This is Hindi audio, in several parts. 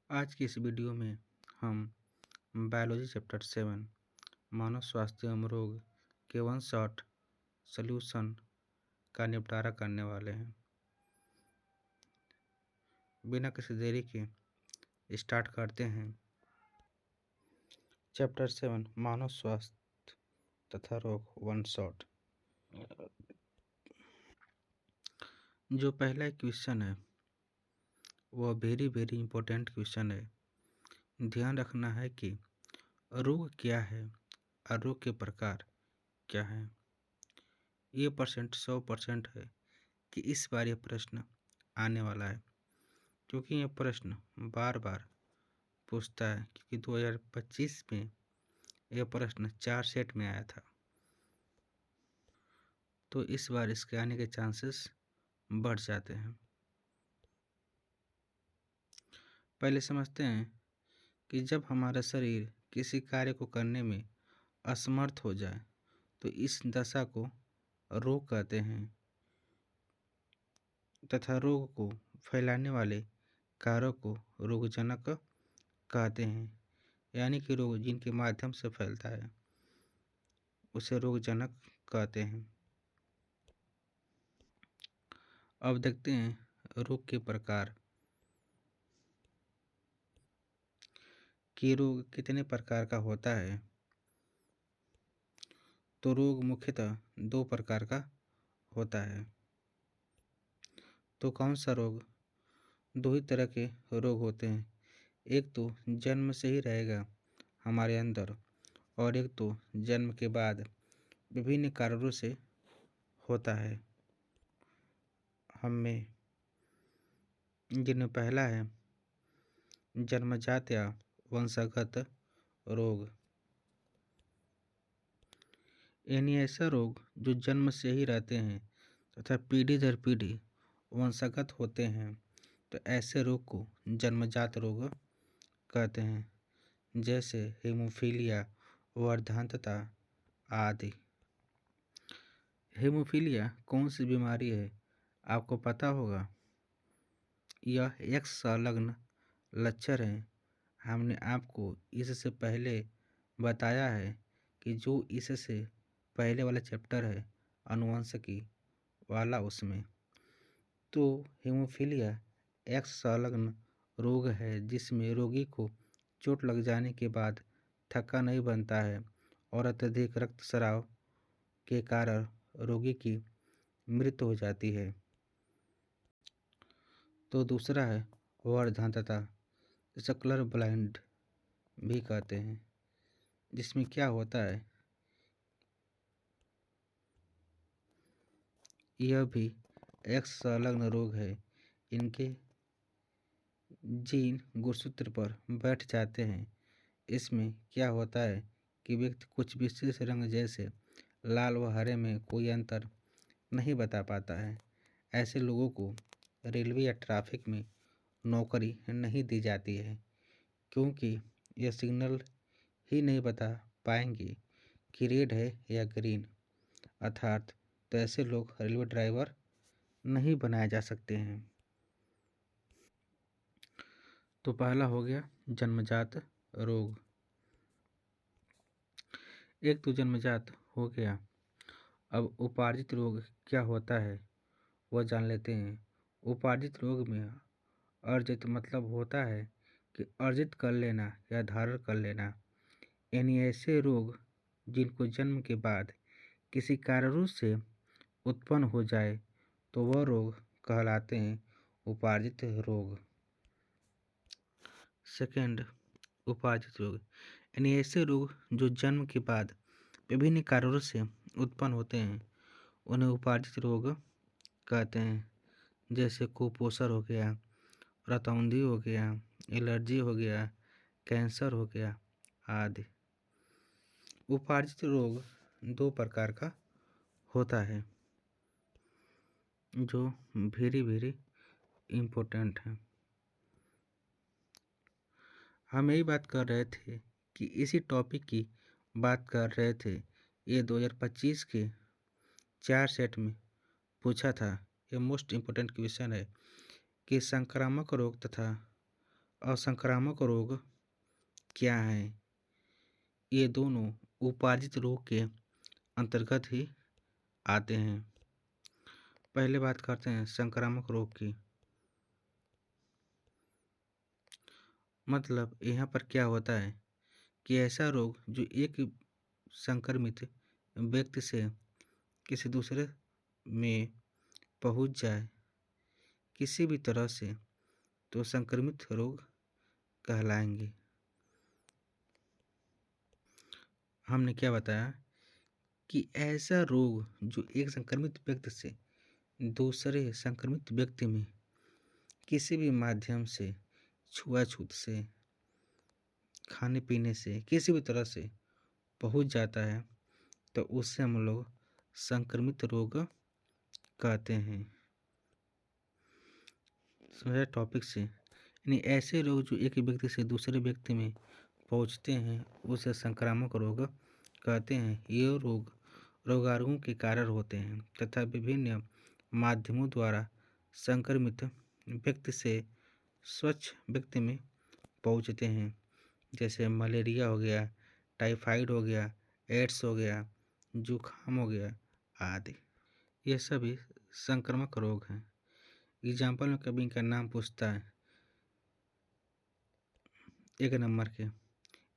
आज की इस वीडियो में हम बायोलॉजी चैप्टर 7 मानव स्वास्थ्य एवं रोग के वन शॉट सॉल्यूशन का निपटारा करने वाले हैं। बिना किसी देरी के स्टार्ट करते हैं। चैप्टर 7 मानव स्वास्थ्य तथा रोग वन शॉट। जो पहला क्वेश्चन है वह वेरी इंपॉर्टेंट क्वेश्चन है। ध्यान रखना है कि रोग क्या है और रोग के प्रकार क्या है। ये 100% है कि इस बार यह प्रश्न आने वाला है, क्योंकि यह प्रश्न बार बार पूछता है। क्योंकि 2025 में यह प्रश्न 4 सेट में आया था, तो इस बार इसके आने के चांसेस बढ़ जाते हैं। पहले समझते हैं कि जब हमारा शरीर किसी कार्य को करने में असमर्थ हो जाए तो इस दशा को रोग कहते हैं, तथा रोग को फैलाने वाले कारक को रोगजनक कहते हैं। यानी कि रोग जिनके माध्यम से फैलता है उसे रोगजनक कहते हैं। अब देखते हैं रोग के प्रकार कि रोग कितने प्रकार का होता है। तो रोग मुख्यतः 2 प्रकार का होता है। तो कौन सा रोग? 2 ही तरह के रोग होते हैं। एक तो जन्म से ही रहेगा हमारे अंदर, और एक तो जन्म के बाद विभिन्न कारणों से होता है हम में। जिनमें पहला है जन्मजात या वंशगत रोग। यानी ऐसा रोग जो जन्म से ही रहते हैं तथा पीढ़ी दर पीढ़ी वंशगत होते हैं, तो ऐसे रोग को जन्मजात रोग कहते हैं, जैसे हेमोफीलिया, वर्धांतता आदि। हेमोफीलिया कौन सी बीमारी है आपको पता होगा? यह एक संलग्न लक्षण है। हमने आपको इससे पहले बताया है कि जो इससे पहले वाला चैप्टर है आनुवंशिकी वाला, उसमें तो हेमोफीलिया एक संलग्न रोग है जिसमें रोगी को चोट लग जाने के बाद थक्का नहीं बनता है और अत्यधिक रक्तस्राव के कारण रोगी की मृत्यु हो जाती है। तो दूसरा है वर्धांतता, जिसे कलर ब्लाइंड भी कहते हैं, जिसमें क्या होता है, यह भी एक संलग्न रोग है। इनके जीन गुणसूत्र पर बैठ जाते हैं। इसमें क्या होता है कि व्यक्ति कुछ विशेष रंग जैसे लाल व हरे में कोई अंतर नहीं बता पाता है। ऐसे लोगों को रेलवे या ट्रैफिक में नौकरी नहीं दी जाती है, क्योंकि यह सिग्नल ही नहीं बता पाएंगे कि रेड है या ग्रीन, अर्थात तो ऐसे लोग रेलवे ड्राइवर नहीं बनाए जा सकते हैं। तो पहला हो गया जन्मजात रोग। एक तो जन्मजात हो गया। अब उपार्जित रोग क्या होता है वह जान लेते हैं। उपार्जित रोग में अर्जित मतलब होता है कि अर्जित कर लेना या धारण कर लेना। यानी ऐसे रोग जिनको जन्म के बाद किसी कारणों से उत्पन्न हो जाए तो वह रोग कहलाते हैं उपार्जित रोग। सेकंड, उपार्जित रोग यानी ऐसे रोग जो जन्म के बाद विभिन्न कारणों से उत्पन्न होते हैं, उन्हें उपार्जित रोग कहते हैं। जैसे कुपोषण हो गया, रतौंधी हो गया, एलर्जी हो गया, कैंसर हो गया आदि। उपार्जित रोग 2 प्रकार का होता है, जो वेरी इम्पोर्टेंट है। हम यही बात कर रहे थे कि इसी टॉपिक की बात कर रहे थे। ये 2025 के 4 सेट में पूछा था। ये मोस्ट इम्पोर्टेंट क्वेश्चन है कि संक्रामक रोग तथा असंक्रामक रोग क्या हैं? ये दोनों उपार्जित रोग के अंतर्गत ही आते हैं। पहले बात करते हैं संक्रामक रोग की। मतलब यहाँ पर क्या होता है कि ऐसा रोग जो एक संक्रमित व्यक्ति से किसी दूसरे में पहुंच जाए किसी भी तरह से, तो संक्रमित रोग कहलाएंगे। हमने क्या बताया कि ऐसा रोग जो एक संक्रमित व्यक्ति से दूसरे संक्रमित व्यक्ति में किसी भी माध्यम से, छुआछूत से, खाने पीने से, किसी भी तरह से पहुंच जाता है, तो उससे हम लोग संक्रमित रोग कहते हैं। समझा टॉपिक से? यानी ऐसे रोग जो एक व्यक्ति से दूसरे व्यक्ति में पहुंचते हैं उसे संक्रामक रोग कहते हैं। ये रोग रोगाणुओं के कारण होते हैं तथा विभिन्न माध्यमों द्वारा संक्रमित व्यक्ति से स्वच्छ व्यक्ति में पहुंचते हैं, जैसे मलेरिया हो गया, टाइफाइड हो गया, एड्स हो गया, जुकाम हो गया आदि। ये सभी संक्रामक रोग हैं। एग्जाम्पल में कभी इनका नाम पूछता है 1 नंबर के,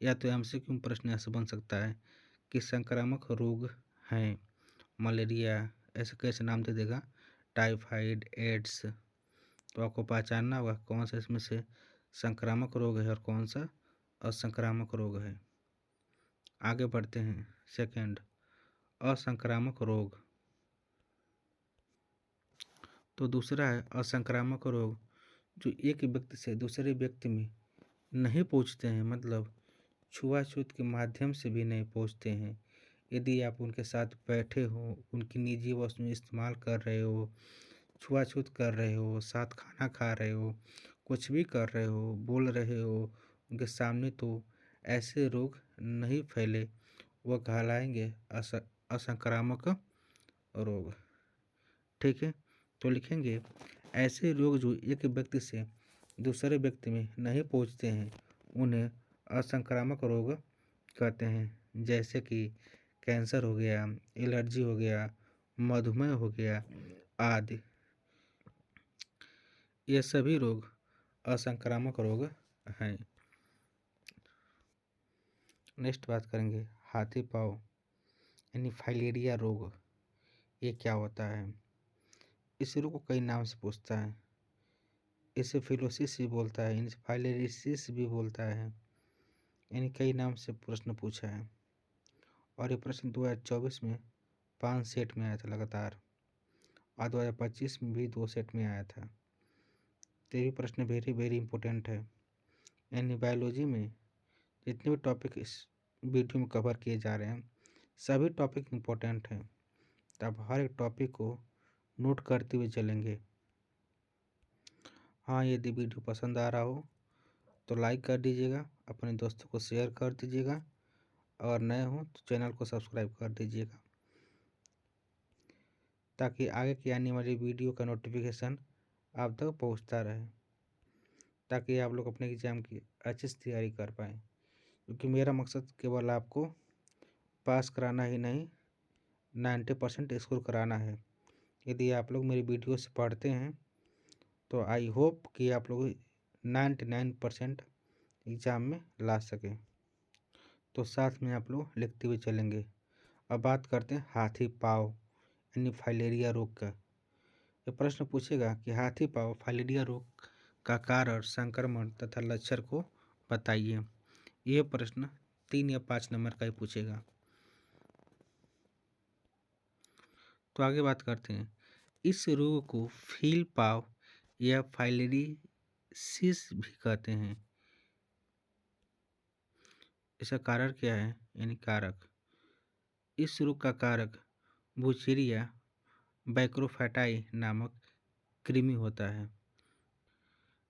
या तो MCQ प्रश्न ऐसा बन सकता है कि संक्रामक रोग हैं मलेरिया, ऐसे कैसे नाम दे देगा, टाइफाइड, एड्स। तो आपको पहचानना होगा कौन सा इसमें से संक्रामक रोग है और कौन सा असंक्रामक रोग है। आगे बढ़ते हैं। सेकंड, असंक्रामक रोग। तो दूसरा है असंक्रामक रोग जो एक व्यक्ति से दूसरे व्यक्ति में नहीं पहुंचते हैं, मतलब छुआछूत के माध्यम से भी नहीं पहुंचते हैं। यदि आप उनके साथ बैठे हो, उनकी निजी वस्तुएं इस्तेमाल कर रहे हो, छुआछूत कर रहे हो, साथ खाना खा रहे हो, कुछ भी कर रहे हो, बोल रहे हो उनके सामने, तो ऐसे रोग नहीं फैले, वह कहलाएंगे असंक्रामक रोग। ठीक है, तो लिखेंगे ऐसे रोग जो एक व्यक्ति से दूसरे व्यक्ति में नहीं पहुंचते हैं उन्हें असंक्रामक रोग कहते हैं, जैसे कि कैंसर हो गया, एलर्जी हो गया, मधुमेह हो गया आदि। ये सभी रोग असंक्रामक रोग हैं। नेक्स्ट बात करेंगे हाथी पाँव यानी फाइलेरिया रोग। ये क्या होता है? इस रोग को कई नाम से पूछता है। इसे फिलोसिस भी बोलता है, इसे फाइलेरिसिस भी बोलता है, यानी कई नाम से प्रश्न पूछा है। और ये प्रश्न 2024 में 5 सेट में आया था लगातार, और 2025 में भी 2 सेट में आया था। तो ये प्रश्न वेरी वेरी इंपॉर्टेंट है। यानी बायोलॉजी में जितने भी टॉपिक इस वीडियो में कवर किए जा रहे हैं सभी टॉपिक इंपॉर्टेंट हैं, तो आप हर एक टॉपिक को नोट करते हुए चलेंगे। हाँ, यदि वीडियो पसंद आ रहा हो तो लाइक कर दीजिएगा, अपने दोस्तों को शेयर कर दीजिएगा, और नए हो तो चैनल को सब्सक्राइब कर दीजिएगा, ताकि आगे की आने वाली वीडियो का नोटिफिकेशन आप तक पहुंचता रहे, ताकि आप लोग अपने एग्ज़ाम की अच्छे से तैयारी कर पाएँ। क्योंकि मेरा मकसद केवल आपको पास कराना ही नहीं, 90% स्कोर कराना है। यदि आप लोग मेरी वीडियो से पढ़ते हैं तो आई होप कि आप लोग 99% एग्ज़ाम में ला सकें। तो साथ में आप लोग लिखते हुए चलेंगे। अब बात करते हैं हाथी पाँव यानी फाइलेरिया रोग का। ये प्रश्न पूछेगा कि हाथी पाँव फाइलेरिया रोग का कारण, संक्रमण तथा लक्षण को बताइए। यह प्रश्न 3 या 5 नंबर का ही पूछेगा। तो आगे बात करते हैं। इस रोग को फील पाव या फाइलेरिसिस भी कहते हैं। इसका कारण क्या है, यानी कारक। इस रोग का कारक बुचेरिया बैक्रोफाइटाई नामक कृमि होता है।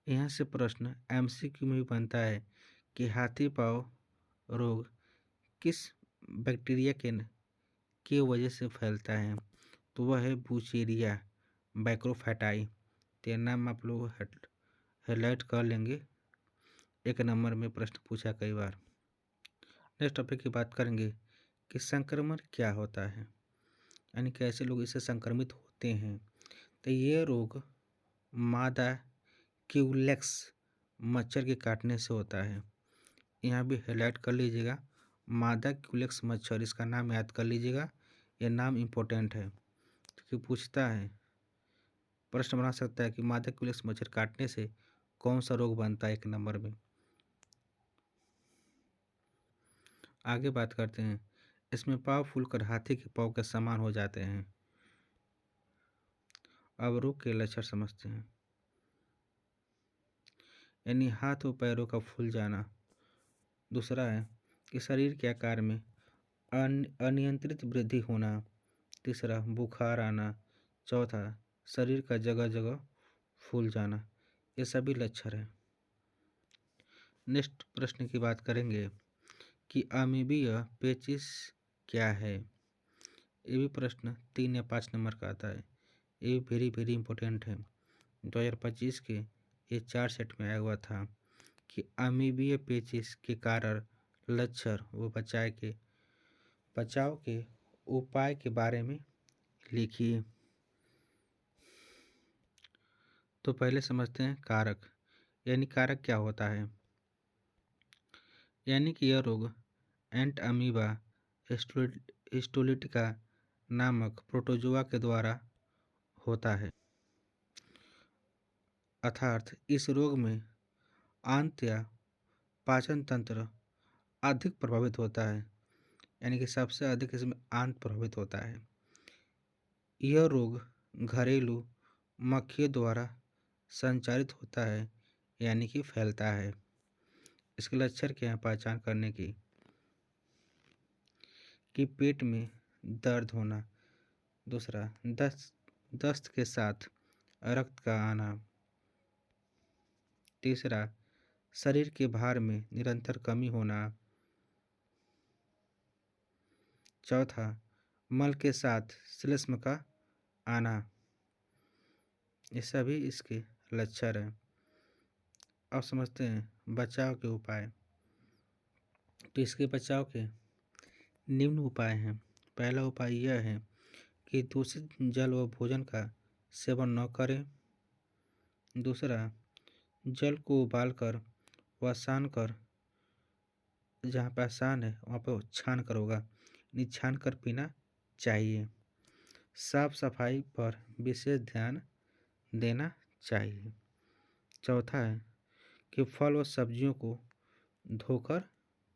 यहाँ से प्रश्न MCQ में भी बनता है कि हाथी पाँव रोग किस बैक्टीरिया के वजह से फैलता है, तो वह है बुचेरिया बैक्रोफाइटाई। तो नाम आप लोग हाईलाइट कर लेंगे। एक नंबर में प्रश्न पूछा कई बार। नेक्स्ट टॉपिक की बात करेंगे कि संक्रमण क्या होता है, यानी कैसे लोग इससे संक्रमित होते हैं। तो ये रोग मादा क्यूलेक्स मच्छर के काटने से होता है। यहाँ भी हाईलाइट कर लीजिएगा, मादा क्यूलेक्स मच्छर, इसका नाम याद कर लीजिएगा, ये नाम इम्पोर्टेंट है क्योंकि पूछता है, प्रश्न बना सकता है कि मादा क्यूलेक्स मच्छर काटने से कौन सा रोग बनता है एक नंबर में। आगे बात करते हैं, इसमें पाँव फूलकर हाथी के पाँव के समान हो जाते हैं। अब रोग के लक्षण समझते हैं, यानी हाथ और पैरों का फूल जाना। दूसरा है कि शरीर के आकार में अनियंत्रित वृद्धि होना। तीसरा, बुखार आना। चौथा, शरीर का जगह जगह फूल जाना। ये सभी लक्षण हैं। नेक्स्ट प्रश्न की बात करेंगे कि अमीबीय पेचिश क्या है। ये भी प्रश्न 3 या 5 नंबर का आता है। ये वेरी वेरी इंपॉर्टेंट है। 2025 के ये 4 सेट में आया हुआ था कि अमीबीय पेचिश के कारण लक्षण व बचाव के उपाय के बारे में लिखिए। तो पहले समझते हैं कारक, यानी कारक क्या होता है। यानी कि यह रोग एंट अमीबा हिस्टोलिटिका नामक प्रोटोजोआ के द्वारा होता है। अर्थात इस रोग में आंत या पाचन तंत्र अधिक प्रभावित होता है, यानी कि सबसे अधिक इसमें आंत प्रभावित होता है। यह रोग घरेलू मक्खियों द्वारा संचारित होता है, यानी कि फैलता है। इसके लक्षण क्या है पहचान करने की, कि पेट में दर्द होना। दूसरा, दस्त के साथ रक्त का आना। तीसरा, शरीर के भार में निरंतर कमी होना। चौथा, मल के साथ श्लेष्म का आना। ये सभी इसके लक्षण हैं। अब समझते हैं बचाव के उपाय। तो इसके बचाव के निम्न उपाय हैं। पहला उपाय यह है कि दूषित जल व भोजन का सेवन न करें। दूसरा, जल को उबालकर व सान कर, जहाँ पे आसान है वहाँ पर छान कर होगा, छान कर पीना चाहिए। साफ सफाई पर विशेष ध्यान देना चाहिए। चौथा है कि फल और सब्जियों को धोकर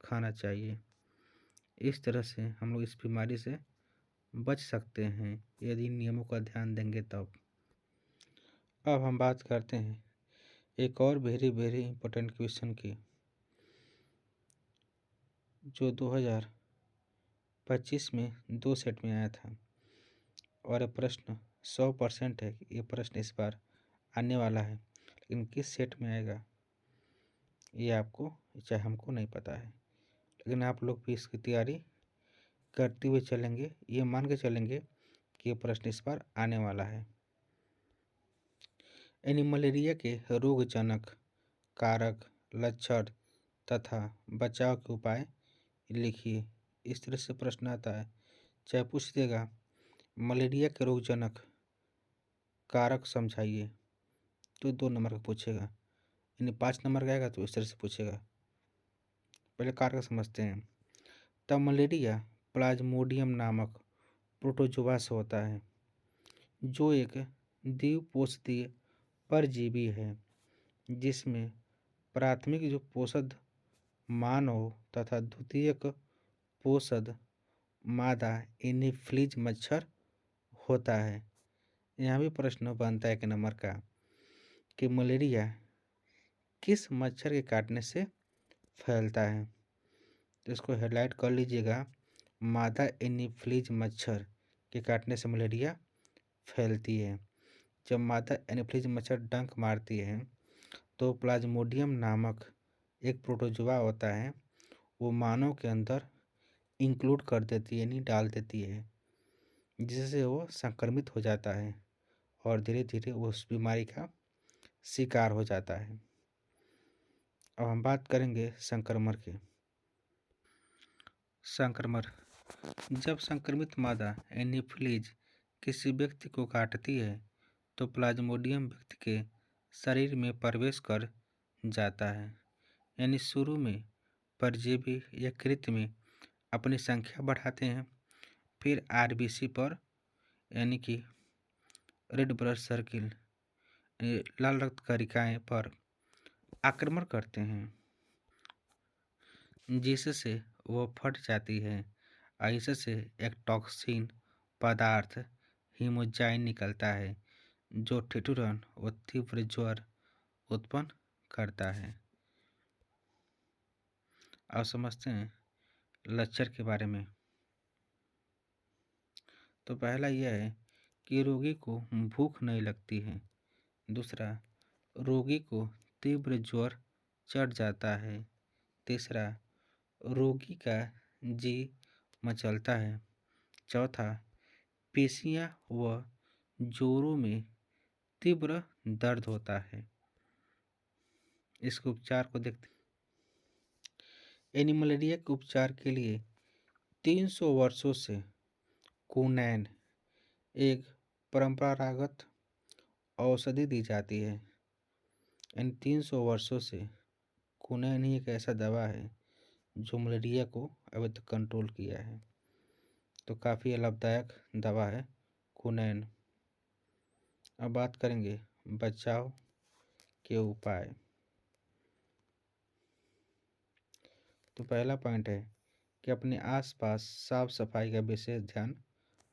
खाना चाहिए। इस तरह से हम लोग इस बीमारी से बच सकते हैं यदि नियमों का ध्यान देंगे तब। अब हम बात करते हैं एक और वेरी वेरी इंपॉर्टेंट क्वेश्चन की, जो 2025 में 2 सेट में आया था और यह प्रश्न 100% है कि ये प्रश्न इस बार आने वाला है, लेकिन किस सेट में आएगा ये आपको चाहे हमको नहीं पता है, लेकिन आप लोग भी इसकी तैयारी करते हुए चलेंगे, ये मान के चलेंगे कि ये प्रश्न इस बार आने वाला है। यानी मलेरिया के रोगजनक कारक, लक्षण तथा बचाव के उपाय लिखिए। इस तरह से प्रश्न आता है, चाहे पूछ देगा मलेरिया के रोगजनक कारक समझाइए, तो 2 नंबर का पूछेगा, यानी 5 नंबर का आएगा तो इस तरह से पूछेगा। पहले कारक समझते हैं। तब मलेरिया प्लाज्मोडियम नामक प्रोटोजोआ से होता है, जो एक द्विपोषीय परजीवी है, जिसमें प्राथमिक जो पोषद मानव तथा द्वितीयक पोषद मादा एनीफ्लीज मच्छर होता है। यहाँ भी प्रश्न बनता है 1 नंबर का कि मलेरिया किस मच्छर के काटने से फैलता है। तो इसको हाईलाइट कर लीजिएगा, मादा एनीफ्लीज मच्छर के काटने से मलेरिया फैलती है। जब मादा एनीफ्लीज मच्छर डंक मारती है तो प्लाज्मोडियम नामक एक प्रोटोजोआ होता है, वो मानव के अंदर इंक्लूड कर देती है, यानी डाल देती है, जिससे वो संक्रमित हो जाता है और धीरे धीरे वो उस बीमारी का शिकार हो जाता है। अब हम बात करेंगे संक्रमण की। संक्रमण, जब संक्रमित मादा एनोफिलीज किसी व्यक्ति को काटती है तो प्लाज्मोडियम व्यक्ति के शरीर में प्रवेश कर जाता है। यानी शुरू में परजीवी या कृमि अपनी संख्या बढ़ाते हैं, फिर आरबीसी पर यानी कि रेड ब्लड सर्किल लाल रक्त कणिकाएं पर आक्रमण करते हैं, जिससे वो फट जाती है। इससे एक टॉक्सिन पदार्थ हीमोजाइन निकलता है जो ठिठुरन और तीव्र ज्वर उत्पन्न करता है। अब समझते हैं लक्षण के बारे में। तो पहला यह है कि रोगी को भूख नहीं लगती है। दूसरा, रोगी को तीव्र ज्वर चढ़ जाता है। तीसरा, रोगी का जी मचलता है। चौथा, पेशियां व जोड़ों में तीव्र दर्द होता है। इसके उपचार को देखते हैं। एनीमलेरिया के उपचार के लिए 300 वर्षों से क्विनैन एक परंपरागत औषधि दी जाती है। इन 300 वर्षों से क्विनैन ही एक ऐसा दवा है जो मलेरिया को अभी तक कंट्रोल किया है। तो काफ़ी लाभदायक दवा है क्विनैन। अब बात करेंगे बचाव के उपाय। तो पहला पॉइंट है कि अपने आसपास साफ सफाई का विशेष ध्यान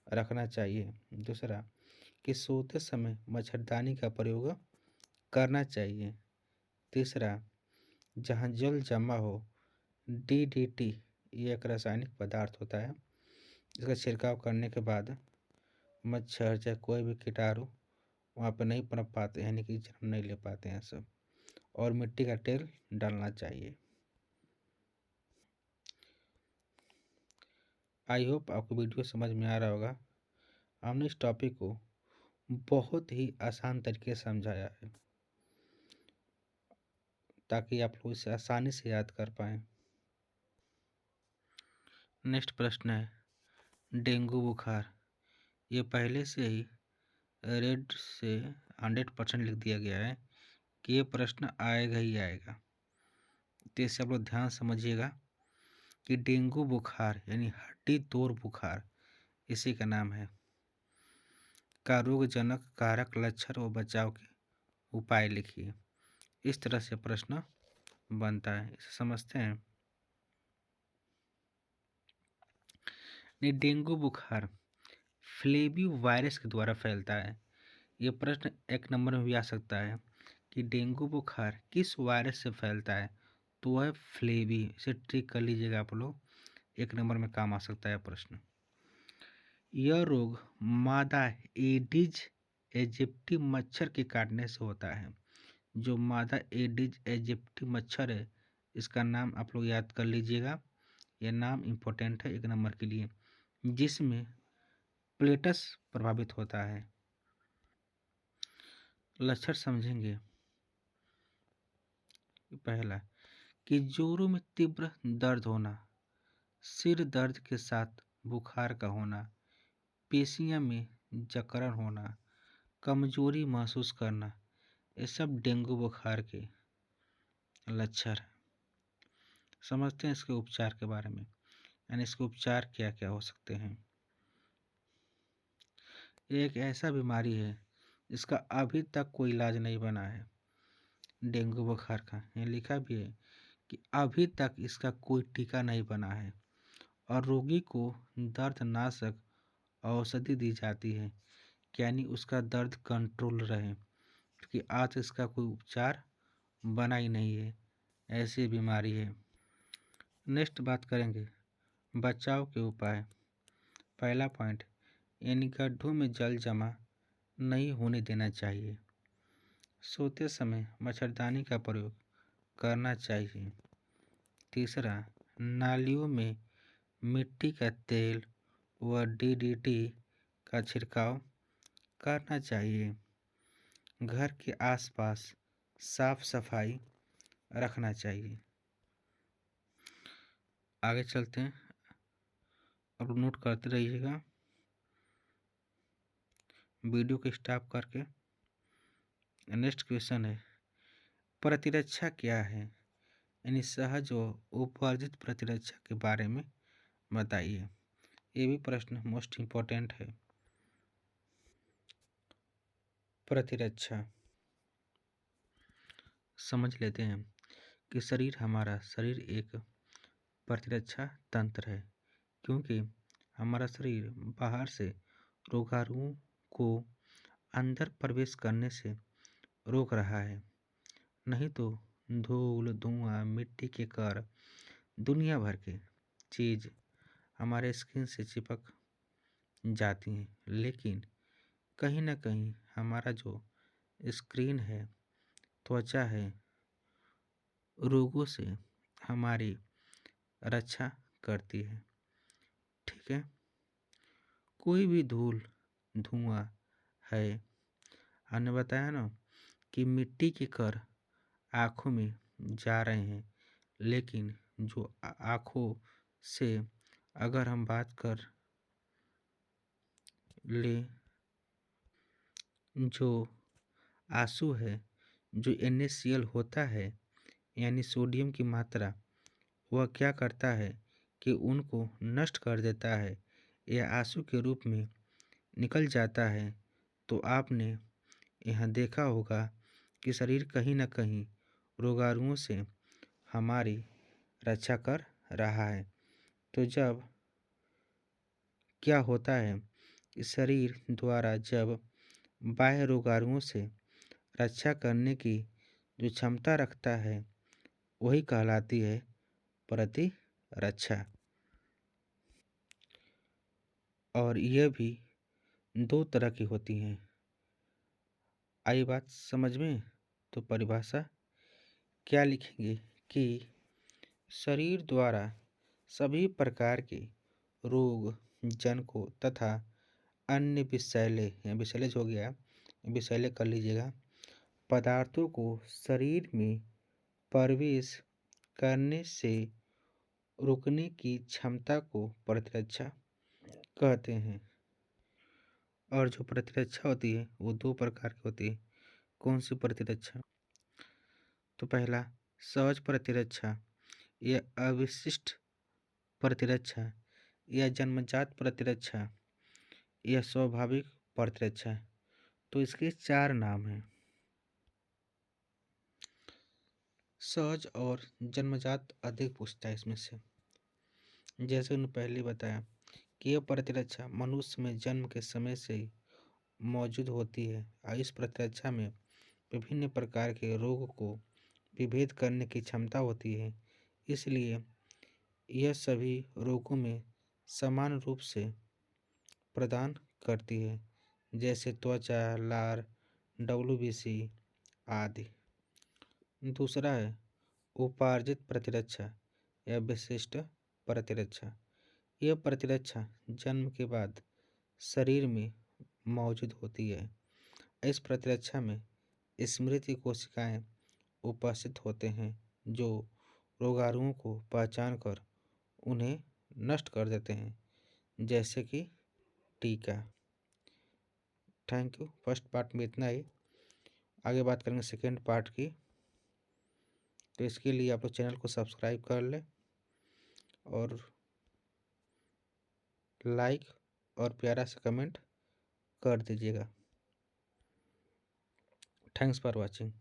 रखना चाहिए। दूसरा, कि सोते समय मच्छरदानी का प्रयोग करना चाहिए। तीसरा, जहाँ जल जमा हो डीडीटी, ये एक रासायनिक पदार्थ होता है, इसका छिड़काव करने के बाद मच्छर चाहे कोई भी कीटाणु वहाँ पर नहीं पनप पाते हैं, यानी कि जन्म नहीं ले पाते हैं सब। और मिट्टी का तेल डालना चाहिए। आई होप आपको वीडियो समझ में आ रहा होगा। हमने इस टॉपिक को बहुत ही आसान तरीके से समझाया है ताकि आप लोग इसे आसानी से याद कर पाएँ। नेक्स्ट प्रश्न है डेंगू बुखार। ये पहले से ही रेड से 100% लिख दिया गया है कि ये प्रश्न आएगा ही आएगा। तो इसे आप लोग ध्यान समझिएगा कि डेंगू बुखार यानी हड्डी तोड़ बुखार इसी का नाम है का रोगजनक कारक लक्षण व बचाव के उपाय लिखिए। इस तरह से प्रश्न बनता है, इसे समझते हैं। डेंगू बुखार फ्लेवी वायरस के द्वारा फैलता है। ये प्रश्न 1 नंबर में भी आ सकता है कि डेंगू बुखार किस वायरस से फैलता है, तो वह फ्लेवी। इसे ट्रिक कर लीजिएगा आप लोग, 1 नंबर में काम आ सकता है प्रश्न। यह रोग मादा एडिज एजिप्टी मच्छर के काटने से होता है। जो मादा एडिज एजिप्टी मच्छर है, इसका नाम आप लोग याद कर लीजिएगा, यह नाम इम्पोर्टेंट है 1 नंबर के लिए, जिसमें प्लेटस प्रभावित होता है। लक्षण समझेंगे। पहला, कि जोड़ों में तीव्र दर्द होना, सिर दर्द के साथ बुखार का होना, पेशियां में जकड़न होना, कमजोरी महसूस करना, ये सब डेंगू बुखार के लक्षण हैं। समझते हैं इसके उपचार के बारे में, यानी इसके उपचार क्या क्या हो सकते हैं। ये एक ऐसा बीमारी है जिसका अभी तक कोई इलाज नहीं बना है। डेंगू बुखार का ये लिखा भी है कि अभी तक इसका कोई टीका नहीं बना है और रोगी को दर्दनाशक औषधि दी जाती है, यानी उसका दर्द कंट्रोल रहे, क्योंकि आज इसका कोई उपचार बना ही नहीं है। ऐसी बीमारी है। नेक्स्ट बात करेंगे बचाव के उपाय। पहला पॉइंट, यानी गड्ढों में जल जमा नहीं होने देना चाहिए। सोते समय मच्छरदानी का प्रयोग करना चाहिए। तीसरा, नालियों में मिट्टी का तेल व डीडीटी का छिड़काव करना चाहिए। घर के आसपास साफ सफाई रखना चाहिए। आगे चलते हैं और नोट करते रहिएगा वीडियो को स्टॉप करके। नेक्स्ट क्वेश्चन है, प्रतिरक्षा क्या है? यानी सहज व उपार्जित प्रतिरक्षा के बारे में बताइए। ये भी प्रश्न मोस्ट इम्पोर्टेंट है। प्रतिरक्षा समझ लेते हैं कि हमारा शरीर एक प्रतिरक्षा तंत्र है, क्योंकि हमारा शरीर बाहर से रोगाणुओं को अंदर प्रवेश करने से रोक रहा है। नहीं तो धूल, धुआं, मिट्टी के कण, दुनिया भर के चीज़ हमारे स्किन से चिपक जाती हैं, लेकिन कहीं ना कहीं हमारा जो स्क्रीन है, त्वचा है, रोगों से हमारी रक्षा करती है। ठीक है, कोई भी धूल, धुआं है, हमने बताया ना कि मिट्टी के कण आँखों में जा रहे हैं, लेकिन जो आँखों से अगर हम बात कर ले, जो आंसू है, जो NaCl होता है, यानी सोडियम की मात्रा, वह क्या करता है कि उनको नष्ट कर देता है या आंसू के रूप में निकल जाता है। तो आपने यहाँ देखा होगा कि शरीर कहीं ना कहीं रोगाणुओं से हमारी रक्षा कर रहा है। तो जब क्या होता है कि शरीर द्वारा जब बाह्य रोगाणुओं से रक्षा करने की जो क्षमता रखता है, वही कहलाती है प्रतिरक्षा। और यह भी दो तरह की होती हैं। आई बात समझ में? तो परिभाषा क्या लिखेंगे कि शरीर द्वारा सभी प्रकार के रोग, जनको तथा अन्य विषैले, या विषैले हो गया, विषैले कर लीजिएगा, पदार्थों को शरीर में प्रवेश करने से रोकने की क्षमता को प्रतिरक्षा कहते हैं। और जो प्रतिरक्षा होती है वो दो प्रकार की होती है। कौन सी प्रतिरक्षा? तो पहला सहज प्रतिरक्षा, यह अविशिष्ट प्रतिरक्षा, यह जन्मजात प्रतिरक्षा, यह स्वाभाविक प्रतिरक्षा। तो इसके चार नाम हैं। सहज और जन्मजात अधिक पूछता है इसमें से। जैसे उन्होंने पहले बताया कि यह प्रतिरक्षा मनुष्य में जन्म के समय से ही मौजूद होती है और इस प्रतिरक्षा में विभिन्न प्रकार के रोग को विभेद करने की क्षमता होती है। इसलिए यह सभी रोगों में समान रूप से प्रदान करती है, जैसे त्वचा, लार, WBC आदि। दूसरा है उपार्जित प्रतिरक्षा या विशिष्ट प्रतिरक्षा। यह प्रतिरक्षा जन्म के बाद शरीर में मौजूद होती है। इस प्रतिरक्षा में स्मृति कोशिकाएं उपस्थित होते हैं जो रोगाणुओं को पहचान कर उन्हें नष्ट कर देते हैं, जैसे कि टीका। Thank you. फर्स्ट पार्ट में इतना ही। आगे बात करेंगे सेकेंड पार्ट की। तो इसके लिए आप लोग चैनल को सब्सक्राइब कर लें और लाइक और प्यारा सा कमेंट कर दीजिएगा। Thanks for watching.